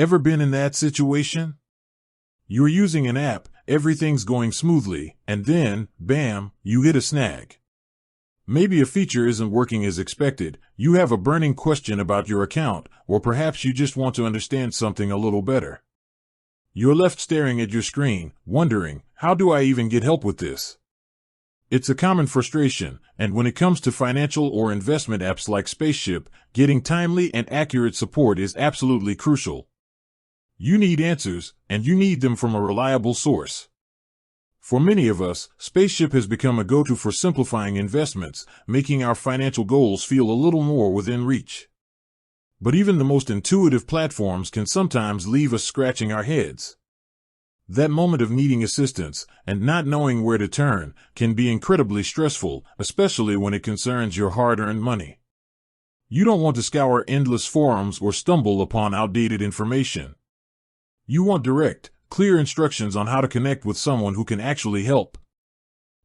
Ever been in that situation? You're using an app, everything's going smoothly, and then, bam, you hit a snag. Maybe a feature isn't working as expected, you have a burning question about your account, or perhaps you just want to understand something a little better. You're left staring at your screen, wondering, how do I even get help with this? It's a common frustration, and when it comes to financial or investment apps like Spaceship, getting timely and accurate support is absolutely crucial. You need answers, and you need them from a reliable source. For many of us, Spaceship has become a go-to for simplifying investments, making our financial goals feel a little more within reach. But even the most intuitive platforms can sometimes leave us scratching our heads. That moment of needing assistance and not knowing where to turn can be incredibly stressful, especially when it concerns your hard-earned money. You don't want to scour endless forums or stumble upon outdated information. You want direct, clear instructions on how to connect with someone who can actually help.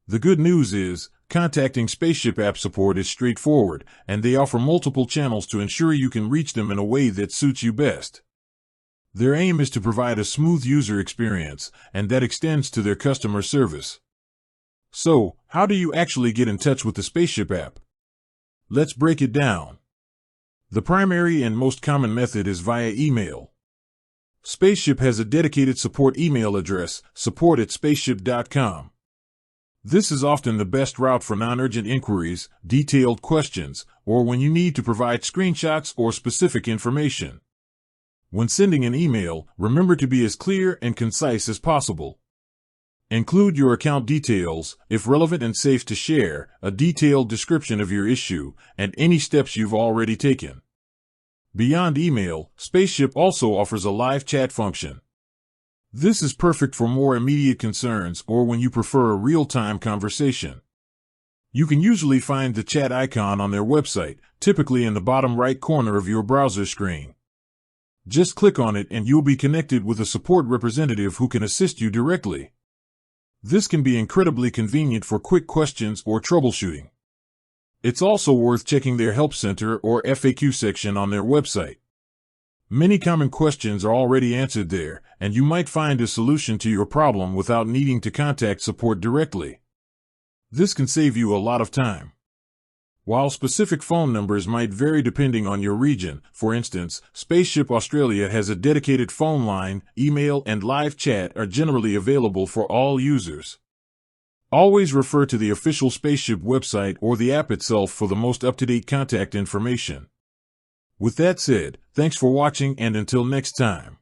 The good news is, contacting Spaceship app support is straightforward, and they offer multiple channels to ensure you can reach them in a way that suits you best. Their aim is to provide a smooth user experience, and that extends to their customer service. So, how do you actually get in touch with the Spaceship app? Let's break it down. The primary and most common method is via email. Spaceship has a dedicated support email address, support@spaceship.com. This is often the best route for non-urgent inquiries, detailed questions, or when you need to provide screenshots or specific information. When sending an email, remember to be as clear and concise as possible. Include your account details, if relevant and safe to share, a detailed description of your issue, and any steps you've already taken. Beyond email, Spaceship also offers a live chat function. This is perfect for more immediate concerns or when you prefer a real-time conversation. You can usually find the chat icon on their website, typically in the bottom right corner of your browser screen. Just click on it and you'll be connected with a support representative who can assist you directly. This can be incredibly convenient for quick questions or troubleshooting. It's also worth checking their Help Center or FAQ section on their website. Many common questions are already answered there, and you might find a solution to your problem without needing to contact support directly. This can save you a lot of time. While specific phone numbers might vary depending on your region, for instance, Spaceship Australia has a dedicated phone line, email, and live chat are generally available for all users. Always refer to the official Spaceship website or the app itself for the most up-to-date contact information. With that said, thanks for watching and until next time.